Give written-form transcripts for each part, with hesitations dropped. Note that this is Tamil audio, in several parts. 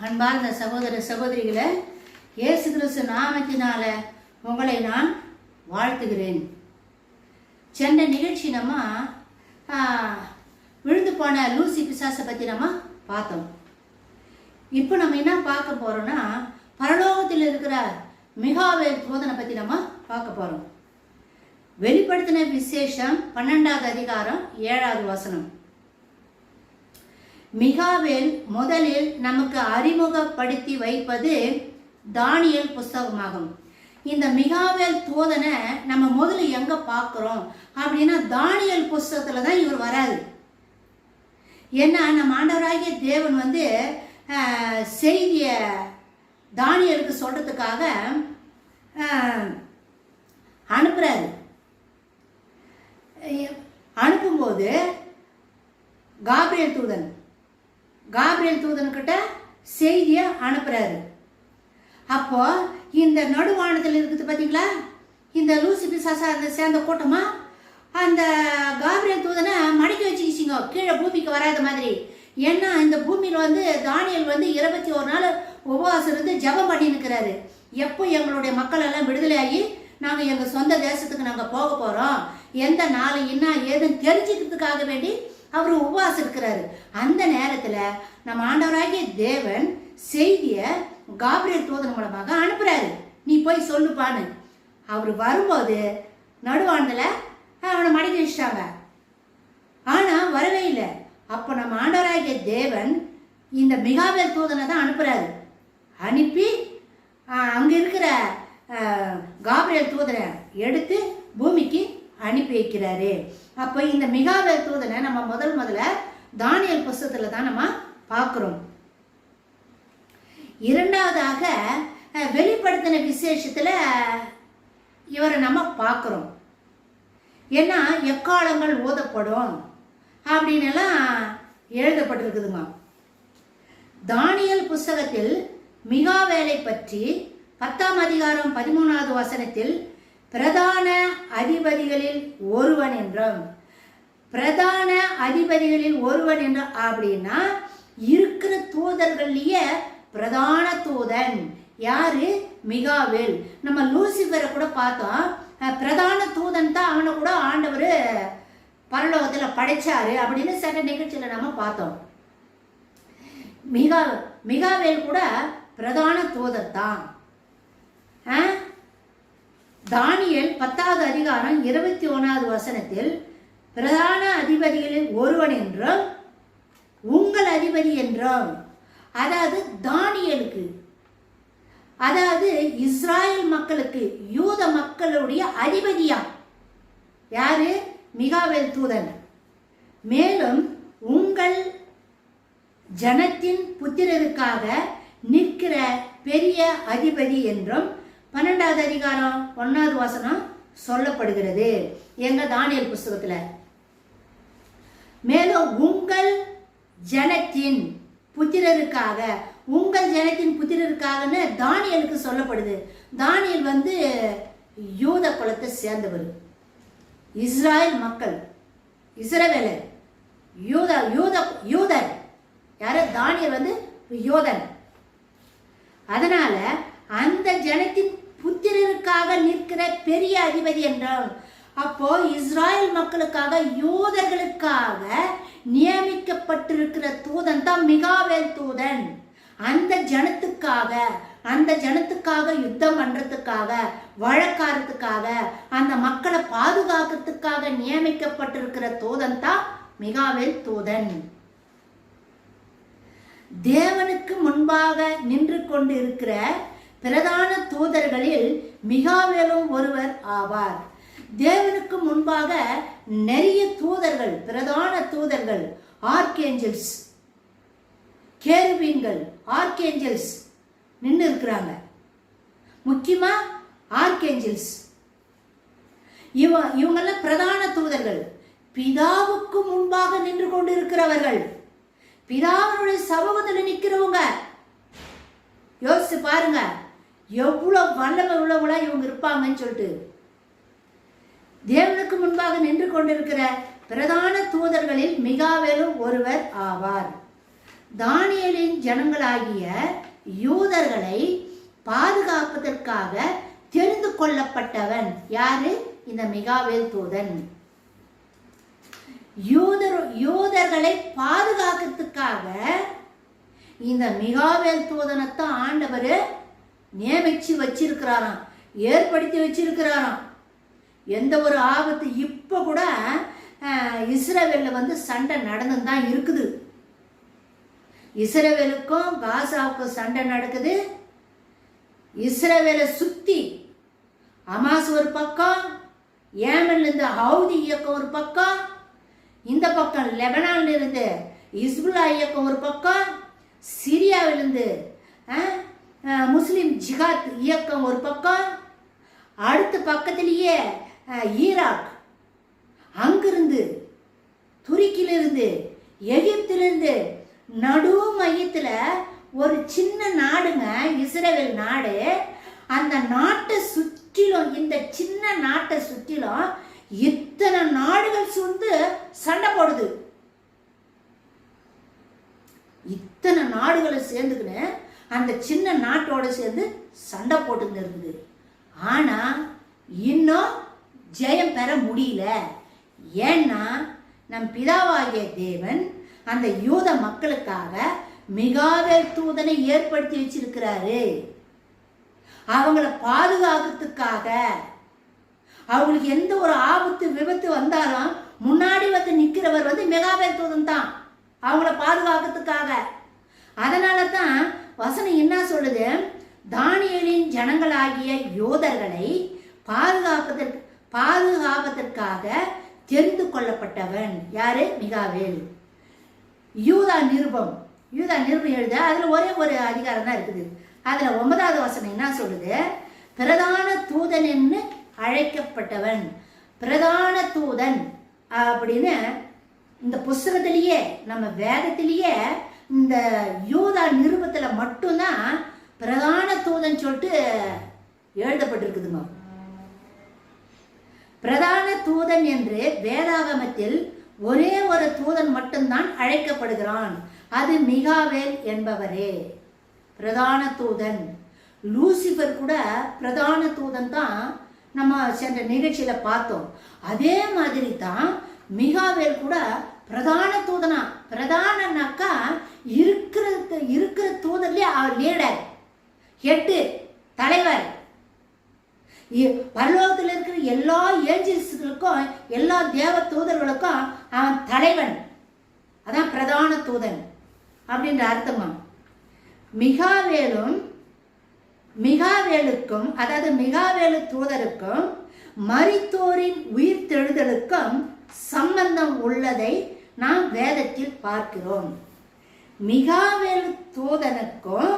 அன்பார்ந்த சகோதர சகோதரிகளை, இயேசு கிறிஸ்து நாமத்தினால உங்களை நான் வாழ்த்துகிறேன். சென்ற நிகழ்ச்சி நம்ம விழுந்து போன லூசி பிசாசை பற்றி நம்ம பார்த்தோம். இப்போ நம்ம என்ன பார்க்க போறோம்னா, பரலோகத்தில் இருக்கிற மிகாவேல் தூதனை பற்றி நம்ம பார்க்க போறோம். வெளிப்படுத்தின விசேஷம் 12வது அதிகாரம் 7வது வசனம். மிகாவேல் முதலில் நமக்கு அறிமுகப்படுத்தி வைப்பது தானியேல் புஸ்தகமாகும். இந்த மிகாவேல் தூதனை நம்ம முதல்ல எங்க பார்க்கிறோம் அப்படின்னா, தானியேல் புஸ்தகத்துல தான் இவர் வராது. ஏன்னா நம்ம ஆண்டவராகிய தேவன் செய்திய தானியேலுக்கு சொல்றதுக்காக அனுப்புறாரு. அனுப்பும்போது காபிரியேல் தூதன்கிட்ட செய்தியை அனுப்புறாரு. அப்போ இந்த நடுவானத்தில் இருக்குது பார்த்தீங்களா, இந்த லூசி பிசாசா அந்த சேர்ந்த கூட்டமா அந்த காபிரியேல் தூதனை மடக்கி வச்சுக்கிச்சிங்க கீழே பூமிக்கு வராத மாதிரி. ஏன்னா இந்த பூமியில் தானியேல் 21 நாள் உபவாசம் இருந்து ஜபம் பண்ணி நிற்கிறாரு. எப்போ எங்களுடைய மக்கள் எல்லாம் விடுதலை ஆகி நாங்கள் எங்கள் சொந்த தேசத்துக்கு நாங்கள் போக போகிறோம், எந்த நாள் என்ன ஏதுன்னு தெரிஞ்சுக்கிறதுக்காக வேண்டி அவர் உபவாசம் இருக்கிறாரு. அந்த நேரத்தில் நம்ம ஆண்டவராகிய தேவன் செய்தியை காபிரியேல் தூதன் மூலமாக அனுப்புறாரு. நீ போய் சொல்லுப்பான்னு. அவர் வரும்போது நடுவாண்டில் அவனை மடக்கி வச்சிட்டாங்க. ஆனால் வரவே இல்லை. அப்போ நம்ம ஆண்டவராகிய தேவன் இந்த மிகாவேல் தூதனை தான் அனுப்புறாரு. அனுப்பி அங்கே இருக்கிற காபிரியேல் தூதனை எடுத்து பூமிக்கு அனுப்பி வைக்கிறாரு. அப்போ இந்த மிகாவேல் தூதனை நம்ம முதல்ல தானியேல் புஸ்தகத்துல தான் நம்ம பார்க்கிறோம். இரண்டாவதாக வெளிப்படுத்தின விசேஷத்துல இவரை நம்ம பார்க்கிறோம். ஏன்னா எக்காலங்கள் ஓதப்படும் அப்படின்னு எல்லாம் எழுதப்பட்டிருக்குதுங்க. தானியேல் புஸ்தகத்தில் மிகாவேலை பற்றி 10ஆம் அதிகாரம் 13வது வசனத்தில் பிரதான அதிபதிகளில் ஒருவன் என்றும், பிரதான அதிபதிகளில் ஒருவன் என்று அப்படின்னா இருக்கிற தூதர்கள்லயே பிரதான தூதன் யாரு? மிகாவேல். நம்ம லூசிபரை கூட பார்த்தோம். பிரதான தூதன் தான் அவனை கூட ஆண்டவர் பரலோகத்தில் படைச்சாரு அப்படின்னு சில நிகழ்ச்சியில் நம்ம பார்த்தோம். மிகாவேல் கூட பிரதான தூதர் தான். தானியேல் 10வது அதிகாரம் 21வது வசனத்தில் பிரதான அதிபதிகளில் ஒருவன் என்றும் உங்கள் அதிபதி என்றும், அதாவது தானியேலுக்கு, அதாவது இஸ்ராயல் மக்களுக்கு, யூத மக்களுடைய அதிபதியா யாரு? மிகாவேல் தூதன். மேலும் உங்கள் ஜனத்தின் புத்திரருக்காக நிற்கிற பெரிய அதிபதி என்றும் 12வது அதிகாரம் 1வது வசனம் சொல்லப்படுகிறது எங்க தானியேல் புஸ்தகத்துல. மேலும் உங்கள் ஜனத்தின் புத்திரருக்காக, உங்கள் ஜனத்தின் புத்திரருக்காகன்னு தானியேலுக்கு சொல்லப்படுது. தானியேல் யூத குலத்தை சேர்ந்தவர், இஸ்ராயல் மக்கள், இஸ்ரவேலர், யூதர் யார? தானியேல் யூதன். அதனால அந்த ஜனத்தின் புத்திரருக்காக நிற்கிற பெரிய அதிபதி என்றால், அப்போ இஸ்ராயல் மக்களுக்காக, யூதர்களுக்காக நியமிக்கப்பட்டிருக்கிற தூதன் தான் மிகாவேல் தூதன். அந்த ஜனத்துக்காக யுத்தம் பண்றதுக்காக, வழக்காரத்துக்காக, அந்த மக்களை பாதுகாக்கிறதுக்காக நியமிக்கப்பட்டிருக்கிற தூதன் தான் மிகாவேல் தூதன். தேவனுக்கு முன்பாக நின்று கொண்டு இருக்கிற பிரதான தூதர்களில் மிகாவேலும் ஒருவர் ஆவார். தேவனுக்கு முன்பாக நிறைய தூதர்கள், பிரதான தூதர்கள், ஆர்கேஞ்சல்ஸ், கேருபீன்கள், ஆர்கேஞ்சல்ஸ் நின்று இருக்கிறாங்க. முக்கியமா ஆர்கேஞ்சல்ஸ் இவங்கெல்லாம் பிரதான தூதர்கள், பிதாவுக்கு முன்பாக நின்று கொண்டு இருக்கிறவர்கள், பிதாவுடைய சமூகத்தில் நிற்கிறவங்க. யோசிச்சு பாருங்க எவ்வளவு வல்லமை உள்ளவங்களா இவங்க இருப்பாங்கன்னு சொல்லிட்டு. தேவனுக்கு முன்பாக நின்று கொண்டிருக்கிற பிரதான தூதர்களில் மிகாவேலும் ஒருவர் ஆவார். தானியேலின் ஜனங்களாகிய யூதர்களை பாதுகாப்பதற்காக தெரிந்து கொள்ளப்பட்டவன் யாரு? இந்த மிகாவேல் தூதன். யூதர்களை பாதுகாக்கிறதுக்காக இந்த மிகாவேல் தூதனைத்தான் ஆண்டவர் நியமிச்சு வச்சிருக்கிறாராம், ஏற்படுத்தி வச்சிருக்கிறாராம். எந்த ஒரு ஆபத்து இப்போ கூட இஸ்ரவேல்ல சண்டை நடந்து தான் இருக்குது. இஸ்ரவேலுக்கும் காசாவுக்கும் சண்டை நடக்குது. இஸ்ரவேலை சுத்தி ஹமாஸ் ஒரு பக்கம், ஏமன்ல இருந்து ஹவுதி இயக்கம் ஒரு பக்கம், இந்த பக்கம் லெபனான்ல இருந்து இஸ்புல்லா இயக்கம் ஒரு பக்கம், சிரியாவிலிருந்து முஸ்லிம் ஜிஹாத் இயக்கம் ஒரு பக்கம், அடுத்த பக்கத்திலேயே ஈராக், அங்கிருந்து துருக்கியிலிருந்து எகிப்திலிருந்து நடு மையத்தில் ஒரு சின்ன நாடுங்க இஸ்ரேல் நாடு. அந்த நாட்டை சுற்றிலும், இந்த சின்ன நாட்டை சுற்றிலும் இத்தனை நாடுகள் சூழ்ந்து சண்டை போடுது. இத்தனை நாடுகளை சேர்ந்துக்கின்னு அந்த சின்ன நாட்டோட சேர்ந்து சண்டை போட்டுன்னு இருக்குது. ஆனா இன்னும் ஜெயம் பெற முடியல. ஏன்னா நம் பிதாவாகிய தேவன் அந்த யூத மக்களுக்காக மிகாவேல் தூதனை ஏற்படுத்தி வச்சிருக்கிறாரு. அவங்கள பாதுகாக்கிறதுக்காக, அவங்களுக்கு எந்த ஒரு ஆபத்து விபத்து வந்தாலும் முன்னாடி நிற்கிறவர் மிகாவேல் தூதன் தான், அவங்கள பாதுகாக்கிறதுக்காக. அதனால தான் வசனம் என்ன சொல்லுது? தானியேலின் ஜனங்களாகிய யோதர்களை பாதுகாப்பதற்காக தெரிந்து கொள்ளப்பட்டவன் யாரு? மிகாவேல். யூதா நிருபம் எழுத அதுல ஒரே ஒரு அதிகாரம் தான் இருக்குது. அதுல 9வது வசனம் என்ன சொல்லுது? பிரதான தூதன் என்று அழைக்கப்பட்டவன். பிரதான தூதன் அப்படின்னு இந்த புஸ்தகத்திலேயே, நம்ம வேதத்திலேயே இந்த யூதா நிருபத்துல மட்டும்தான் பிரதான தூதன் சொல்லிட்டு எழுதப்பட்டிருக்குதுங்க. பிரதான தூதன் என்று வேதாகமத்தில் ஒரே ஒரு தூதன் மட்டும்தான் அழைக்கப்படுகிறான். அது மிகாவேல் என்பவரே பிரதான தூதன். லூசிபர் கூட பிரதான தூதன் தான் நம்ம சென்ற நிகழ்ச்சியில பார்த்தோம். அதே மாதிரி தான் மிகாவேல் கூட பிரதான தூதனா. பிரதானனாக்கா இருக்கிற தூதன்லயே அவர் லீடர், ஹெட், தலைவர். பரலோகத்தில் இருக்கிற எல்லா ஏஞ்சல்ஸ்களுக்கும் எல்லா தேவ தூதர்களுக்கும் அவன் தலைவன். அதான் பிரதான தூதன் அப்படின்ற அர்த்தமா. மிகாவேலுக்கும் அதாவது மிகாவேலு தூதருக்கும் மரித்தோரின் உயிர்த்தெழுதலுக்கும் சம்பந்தம் உள்ளதை நாம் வேதத்தில் பார்க்கிறோம். மிகாவேலு தூதனுக்கும்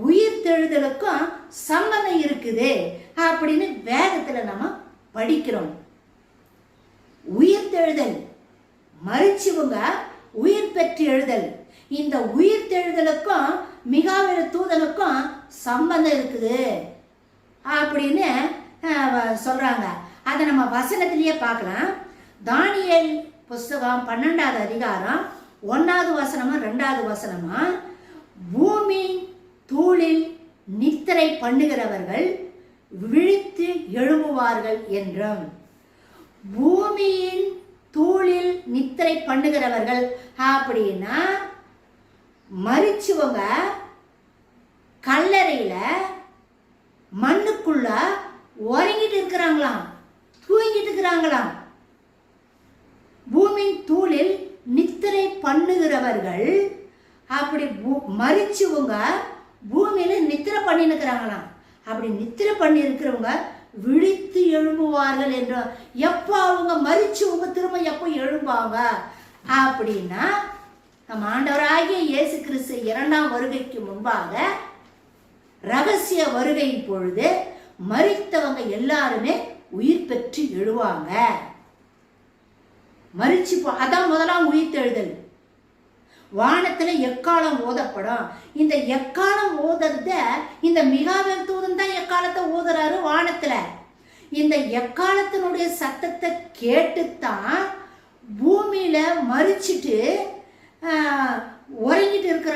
உயிர்த்தெழுதலுக்கும் சம்பந்தம் இருக்குது அப்படின்னு வேதத்துல நம்ம படிக்கிறோம். உயிர்த்தெழுதல், மரிச்சவங்க உயிர் பெற்று எழுதல், இந்த உயிர்த்தெழுதலுக்கும் மிகாவேலு தூதனுக்கும் சம்பந்தம் இருக்குது அப்படின்னு சொல்றாங்க. அதை நம்ம வசனத்திலேயே பார்க்கலாம். தானியேல் புஸ்தகம் 12வது அதிகாரம் 1வது வசனமா 2வது வசனமா, பூமி தூளில் நித்திரை பண்ணுகிறவர்கள் விழித்து எழும்புவார்கள் என்றும். பூமியின் தூளில் நித்திரை பண்ணுகிறவர்கள் அப்படின்னா மரிச்சவங்க கல்லறையில மண்ணுக்குள்ள உறங்கிட்டு இருக்கிறாங்களாம், தூங்கிட்டு இருக்கிறாங்களாம். பூமியின் தூளில் நித்திரை பண்ணுகிறவர்கள் அப்படி மரிச்சவங்க பூமியில நித்திரை பண்ணிருக்கிறாங்களாம். அப்படி நித்திரை பண்ணி இருக்கிறவங்க விழித்து எழும்புவார்கள் என்று. எப்போ அவங்க மரிச்சவங்க திரும்ப எப்போ எழும்பாங்க அப்படின்னா, நம் ஆண்டவராகிய இயேசு கிறிஸ்து 2ஆம் வருகைக்கு முன்பாக ரகசிய வருகையின் பொழுது மரித்தவங்க எல்லாருமே உயிர் பெற்று எழுவாங்க. மரிச்சு அதான் முதலாம் உயிர்த்தெழுதல். வானத்துல எக்காலம் ஓதப்படும். இந்த எக்காலம் ஓதுறத இந்த மிகாவேல் தூதன் தான் எக்காலத்தை ஓதுறாரு வானத்துல. இந்த எக்காலத்தினுடைய சத்தத்தை கேட்டுத்தான் பூமியில மரிச்சிட்டு உறங்கிட்டு இருக்கிற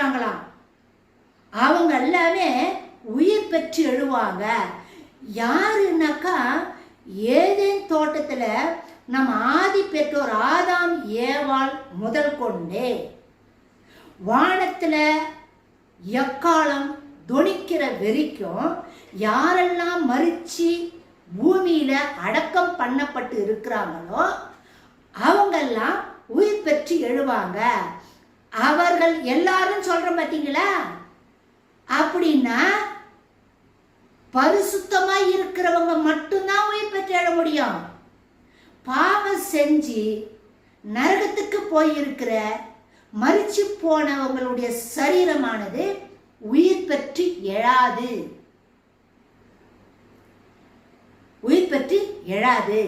அவங்க எல்லாமே உயிர் பெற்று எழுவாங்க. யாருன்னாக்கா ஏதேன் தோட்டத்துல நம்ம ஆதி பெற்றோர் ஆதாம் ஏவாள் முதல் கொண்டே வானத்துல எக்காலம் தொனிக்கிற வரைக்கும் யாரெல்லாம் மரிச்சு பூமியில அடக்கம் பண்ணப்பட்டு இருக்கிறாங்களோ அவங்கெல்லாம் உயிர் பெற்று எழுவாங்க. அவர்கள் எல்லாரும் சொல்றோம் பார்த்தீங்களா? அப்படின்னா பரிசுத்தமா இருக்கிறவங்க மட்டும்தான் உயிர் பெற்று எழ முடியும். பாவம் செஞ்சு நரகத்துக்கு போயிருக்கிற மரிச்சு போனவங்களுடைய சரீரமானது உயிர் பெற்று எழாது. உயிர் பெற்று எழாது.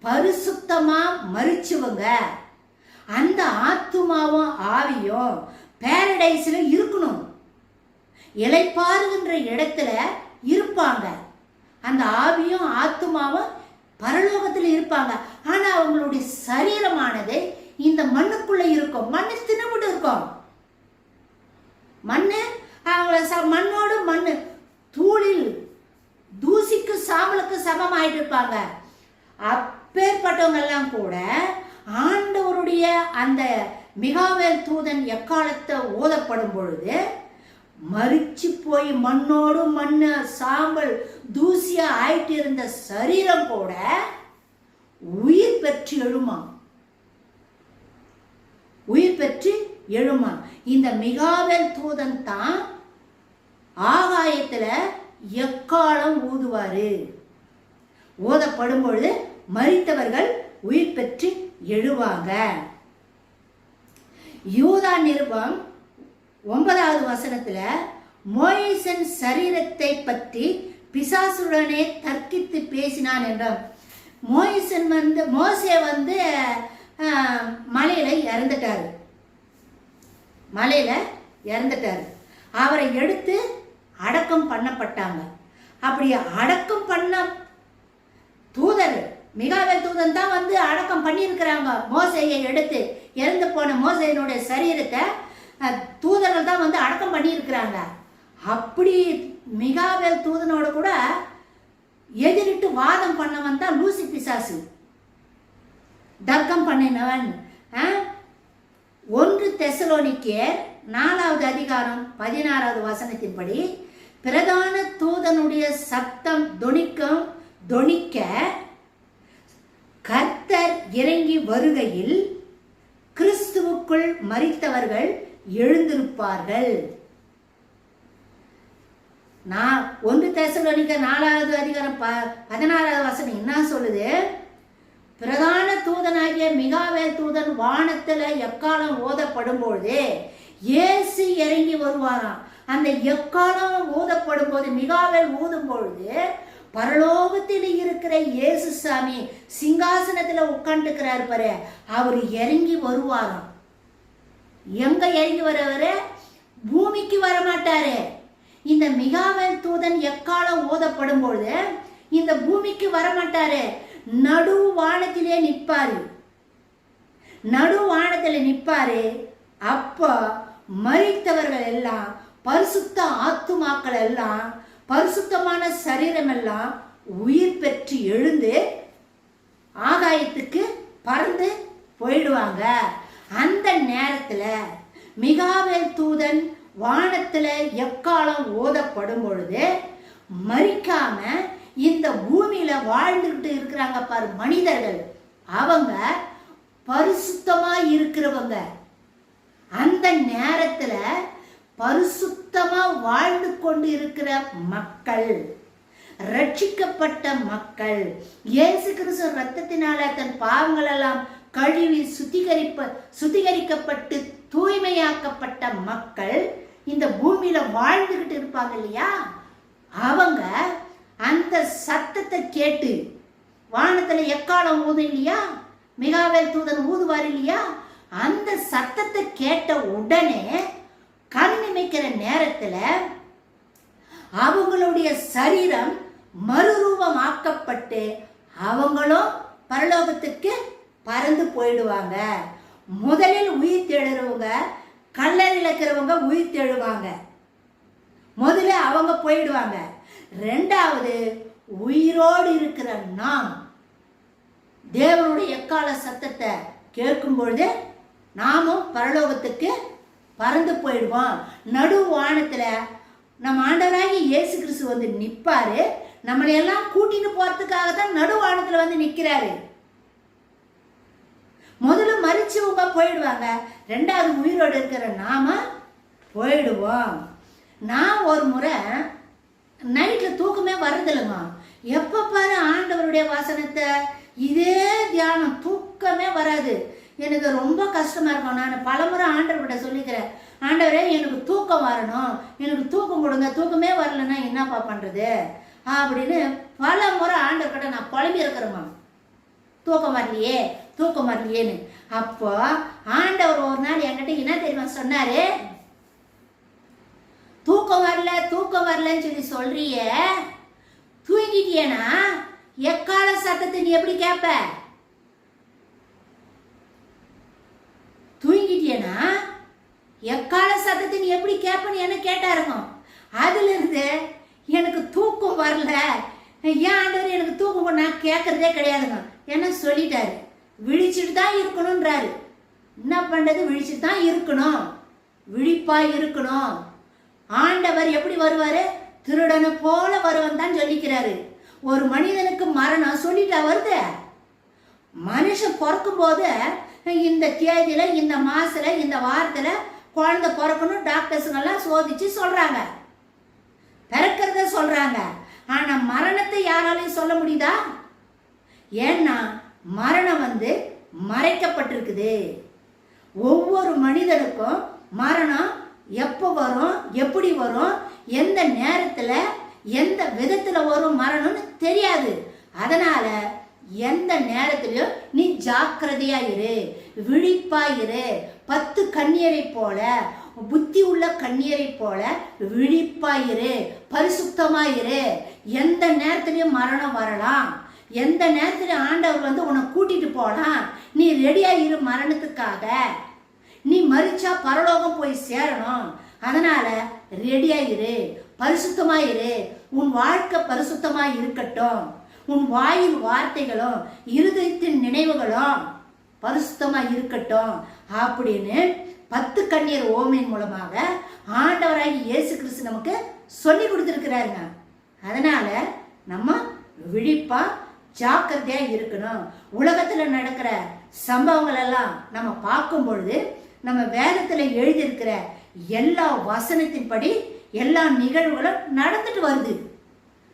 பரிசுத்தமா மரிச்சவங்க அந்த ஆத்துமாவும் ஆவியும் பேரடைஸ்ல இருக்கணும், இளைப்பாறுகின்ற இடத்துல இருப்பாங்க. அந்த ஆவியும் ஆத்துமாவும் பரலோகத்தில் இருப்பாங்க. ஆனா அவங்களுடைய சரீரமானது இந்த மண்ணுக்குள்ள இருக்கும். மண்ணு தின்னமுட்டு இருக்கும். மண்ணு மண்ணோடு மண்ணு தூளில் தூசிக்கு சாம்பலுக்கு சமமாயிட்டு இருப்பாங்க. அப்பேற்பட்டவங்க எல்லாம் கூட ஆண்டவருடைய அந்த மிகாவேல் தூதன் எக்காலத்தை ஓதப்படும் பொழுது மரிச்சு போய் மண்ணோடு மண்ணு சாம்பல் தூசியா ஆயிட்டு இருந்த சரீரம் கூட உயிர் பெற்று எழுமா. உயிர் பெற்று எழுமா. இந்த மிகாவேல் தூதன் தான் ஆகாயத்துல எக்காலம் ஊதுவாரு. ஓதப்படும் பொழுது மரித்தவர்கள் உயிர் பெற்று எழுவாங்க. யூதா நிருபம் 9வது வசனத்துல மோசேயின் சரீரத்தை பற்றி பிசாசுடனே தர்க்கித்து பேசினான் என்றான். மோசே வந்து மலையில இறந்துட்டாரு. மலையில இறந்துட்டாரு. அவரை எடுத்து அடக்கம் பண்ணப்பட்டாங்க. அப்படி அடக்கம் பண்ண தூதர் மிகாவேல் தூதன் தான் வந்து அடக்கம் பண்ணியிருக்கிறாங்க. மோசேயை எடுத்து இறந்து போன மோசேயினுடைய சரீரத்தை தூதர்கள் தான் வந்து அடக்கம் பண்ணியிருக்கிறாங்க. அப்படி மிகாவேல் தூதனோட கூட எதிரிட்டு வாதம் பண்ணவன் தான் லூசி பிசாசு, தர்க்கம் பண்ணினவன். 1 தெசலோனிக்கேயர் 4வது அதிகாரம் 16வது வசனத்தின்படி பிரதான தூதனுடைய சத்தம் தொனிக்க கர்த்தர் இறங்கி வருகையில் கிறிஸ்துவுக்குள் மரித்தவர்கள் எழுந்திருப்பார்கள். 1 தெசலோனிக்கேயர் 4வது அதிகாரம் 16வது வசனம் என்ன சொல்லுது? பிரதான தூதனாகிய மிகாவேல் தூதன் வானத்துல எக்காலம் ஓதப்படும் பொழுது இயேசு இறங்கி வருவாராம். அந்த எக்காலம் ஊதப்படும் போது மிகாவேல் ஊதும் பொழுது பரலோகத்தில் இருக்கிற இயேசு சாமி சிங்காசனத்துல உட்காந்துக்கிறாரு பாரு, அவர் இறங்கி வருவாராம். எங்க இறங்கி வரவரு? பூமிக்கு வரமாட்டாரு. இந்த மிகாவேல் தூதன் எக்காலம் ஓதப்படும் பொழுது இந்த பூமிக்கு வரமாட்டாரு. நடு வானத்திலே நிற்பாரு. நடு வானத்துல நிற்பாரு. அப்போ மரித்தவர்கள் எல்லாம், பரிசுத்த ஆத்துமாக்கள் எல்லாம், பரிசுத்தமான சரீரம் எல்லாம் உயிர் பெற்று எழுந்து ஆகாயத்துக்கு பறந்து போயிடுவாங்க. அந்த நேரத்துல மிகாவேல் தூதன் வானத்துல எக்காலம் ஓதப்படும் பொழுது மரிக்காம இந்த பூமியில வாழ்ந்துகிட்டு இருக்கிறாங்க பாரு மனிதர்கள், அவங்க பரிசுத்தமா இருக்கிறவங்க. அந்த நேரத்துல பரிசுத்தமா வாழ்ந்து கொண்டு இருக்கிற மக்கள், ரட்சிக்கப்பட்ட மக்கள், இயேசு கிறிஸ்து ரத்தத்தினால தன் பாவங்கள் எல்லாம் கழுவி சுத்திகரிக்கப்பட்டு தூய்மையாக்கப்பட்ட மக்கள் இந்த பூமியில வாழ்ந்துகிட்டு இருப்பாங்க இல்லையா? அவங்க அந்த சத்தத்தை கேட்டு, வானத்துல எக்காலம் ஊதும் இல்லையா, மிகாவேல் தூதன் ஊதுவார் இல்லையா, அந்த சத்தத்தை கேட்ட உடனே கண் இமைக்கிற நேரத்துல அவங்களுடைய சரீரம் மறுரூபமாக்கப்பட்டு அவங்களும் பரலோகத்துக்கு பறந்து போயிடுவாங்க. முதலில் உயிர் தெழுறவங்க, கல்லறையில் இருக்கிறவங்க உயிர் தெழுவாங்க. முதல்ல அவங்க போயிடுவாங்க. ரெண்டாவது, உயிரோடு இருக்கிற நாம் தேவனுடைய எக்கால சத்தத்தை கேட்கும் பொழுது நாமும் பரலோகத்துக்கு பறந்து போயிடுவோம். நடு வானத்துல நம்ம ஆண்டவராகி இயேசு கிறிஸ்து வந்து நிற்பாரு. நம்மளையெல்லாம் கூட்டிட்டு போறதுக்காக தான் நடு வானத்துல வந்து நிற்கிறாரு. முதல்ல மரிச்சவங்க போயிடுவாங்க, ரெண்டாவது உயிரோடு இருக்கிற நாம போயிடுவோம். நான் ஒரு முறை நைட்ல தூக்கமே வர்றதில்லைங்க. எப்ப பாரு ஆண்டவருடைய வசனத்தை இதே தியானம், தூக்கமே வராது. எனக்கு ரொம்ப கஷ்டமா இருக்கும். நான் பலமுறை ஆண்டவர்கிட்ட சொல்லிக்கிறேன், ஆண்டவரே எனக்கு தூக்கம் வரணும், எனக்கு தூக்கம் கொடுங்க, தூக்கமே வரலன்னா என்னப்பா பண்றது அப்படின்னு பல முறை ஆண்டவர்கிட்ட நான் புலம்பி இருக்கிறேம்மா. தூக்கம் வரலையே தூக்கம் வரலையேன்னு. அப்போ ஆண்டவர் ஒரு நாள் என்கிட்ட என்ன தெரியுமா சொன்னாரு, தூக்கம் வரல தூக்கம் வரலன்னு சொல்லி சொல்றிய, தூங்கிட்டியனா எக்கால சத்தத்தை நீ எப்படி கேட்ப? தூங்கிட்டியனா எக்கால சத்தத்தை நீ எப்படி கேட்பன்னு என்ன கேட்டாருங்க. அதுல இருந்து எனக்கு தூக்கம் வரல, ஏன் ஆண்டவர் எனக்கு தூக்கம் நான் கேட்கறதே கிடையாதுங்க. என்ன சொல்லிட்டாரு, விழிச்சுட்டு தான் இருக்கணும்ன்றாரு. என்ன பண்றது, விழிச்சுட்டு தான் இருக்கணும், விழிப்பா இருக்கணும். ஆண்டவர் எப்படி வருவாரு, திருடனை போல வருவன் தான் சொல்லிக்கிறாரு. ஒரு மனிதனுக்கு மரணம் சொல்லிட்டா வருது. மனுஷன் பிறக்கும் போது இந்த தேதியில இந்த மாசத்துல இந்த வாரத்துல குழந்தை பிறக்கணும் டாக்டர்ஸுங்கெல்லாம் சோதிச்சு சொல்றாங்க, பிறக்கிறத சொல்றாங்க. ஆனா மரணத்தை யாராலையும் சொல்ல முடியுதா? ஏன்னா மரணம் வந்து மறைக்கப்பட்டிருக்குது. ஒவ்வொரு மனிதனுக்கும் மரணம் எப்போ வரும், எப்படி வரும், எந்த நேரத்துல எந்த விதத்துல வரும் மரணம்னு தெரியாது. அதனால எந்த நேரத்திலையும் நீ ஜாக்கிரதையா இரு, விழிப்பா இரு. 10 கன்னியரை போல, புத்தி உள்ள கன்னியரை போல விழிப்பா இரு, பரிசுத்தமா இரு. எந்த நேரத்திலையும் மரணம் வரலாம், எந்த நேரத்துல ஆண்டவர் வந்து உன்னை கூட்டிட்டு போலாம். நீ ரெடியா இரு மரணத்துக்காக. நீ மரிச்சா பரலோகம் போய் சேரணும். அதனால ரெடியா இரு, பரிசுத்தமா இரு. உன் வாழ்க்கை பரிசுத்தமா இருக்கட்டும். உன் வாயில் வார்த்தைகளும் இருதயத்தின் நினைவுகளும் பரிசுத்தமா இருக்கட்டும் அப்படின்னு 10 கன்னியர் ஓமையின் மூலமாக ஆண்டவராகி இயேசு கிறிஸ்து நமக்கு சொல்லி கொடுத்துருக்கிறாருங்க. அதனால நம்ம விழிப்பா ஜாக்கிரதையா இருக்கணும். உலகத்துல நடக்கிற சம்பவங்கள் எல்லாம் நம்ம பார்க்கும் பொழுது நம்ம வேதத்துல எழுதியிருக்கிற எல்லா வசனத்தின்படி எல்லா நிகழ்வுகளும் நடந்துட்டு வருது.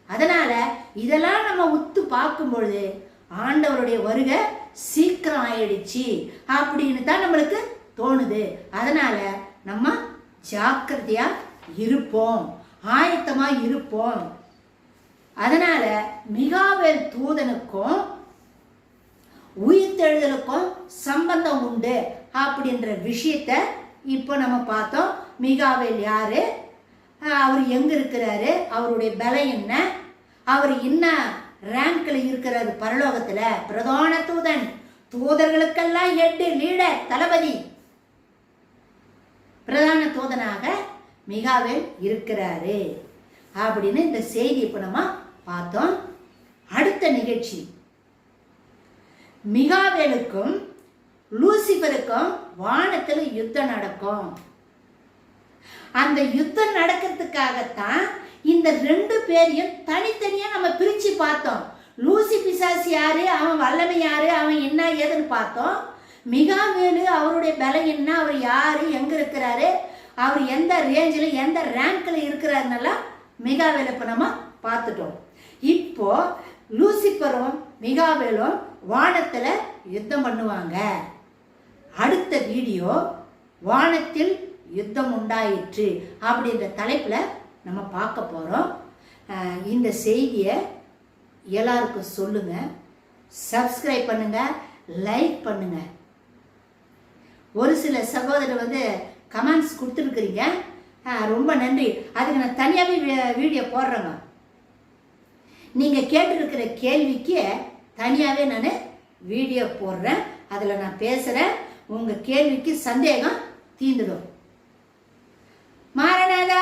அதனால இதெல்லாம் நம்ம உத்து பார்க்கும் பொழுது ஆண்டவருடைய வருகை சீக்கிரம் ஆயிடுச்சு அப்படின்னு தான் நம்மளுக்கு தோணுது. அதனால நம்ம ஜாக்கிரதையா இருப்போம், ஆயத்தமா இருப்போம். அதனால மிகாவேல் தூதனுக்கும் உயிர்த்தெழுதலுக்கும் சம்பந்தம் உண்டு அப்படின்ற விஷயத்த இப்போ நம்ம பார்த்தோம். மிகாவேல் யாரு, அவர் எங்க இருக்கிறாரு, அவருடைய பலம் என்ன, அவர் என்ன ரேங்க்ல இருக்கிறாரு பரலோகத்துல, பிரதான தூதன், தூதர்களுக்கெல்லாம் ஹெட், லீடர், தளபதி, பிரதான தூதனாக மிகாவேல் இருக்கிறாரு அப்படின்னு இந்த செய்தி இப்ப நம்ம பார்த்தோம். அடுத்த நிகழ்ச்சி மிகாவேலுக்கும் லூசிபருக்கும் வானத்துல யுத்தம் நடக்கும். அந்த யுத்தம் நடக்கிறதுக்காகத்தான் இந்த 2 பேரையும் தனித்தனியா நம்ம பிரிச்சு பார்த்தோம். லூசி பிசாசு யாரு, அவன் வல்லமை யாரு, அவன் என்ன ஏதுன்னு பார்த்தோம். மிகாவேலு அவருடைய பலம் என்ன, அவர் யாரு, எங்க இருக்கிறாரு, அவர் எந்த ரேஞ்சில் எந்த ரேங்க்ல இருக்கிறாருன்னெல்லாம் மிகாவேல் இப்ப நம்ம பார்த்துட்டோம். இப்போ லூசிபரும் மிகாவேலும் வானத்துல யுத்தம் பண்ணுவாங்க. அடுத்த வீடியோ வானத்தில் யுத்தம் உண்டாயிற்று அப்படின்ற தலைப்புல நம்ம பார்க்க போறோம். இந்த செய்தியை எல்லாருக்கும் சொல்லுங்க, சப்ஸ்கிரைப் பண்ணுங்க, லைக் பண்ணுங்க. ஒரு சில சகோதரர் வந்து கமெண்ட்ஸ் கொடுத்துருக்குறீங்க, ரொம்ப நன்றி. அதுக்கு நான் தனியாகவே வீடியோ போடுறேங்க. நீங்கள் கேட்டுருக்கிற கேள்விக்கு தனியாகவே நான் வீடியோ போடுறேன், அதில் நான் பேசுகிறேன். உங்கள் கேள்விக்கு சந்தேகம் தீர்ந்துடும். மாரநாதா.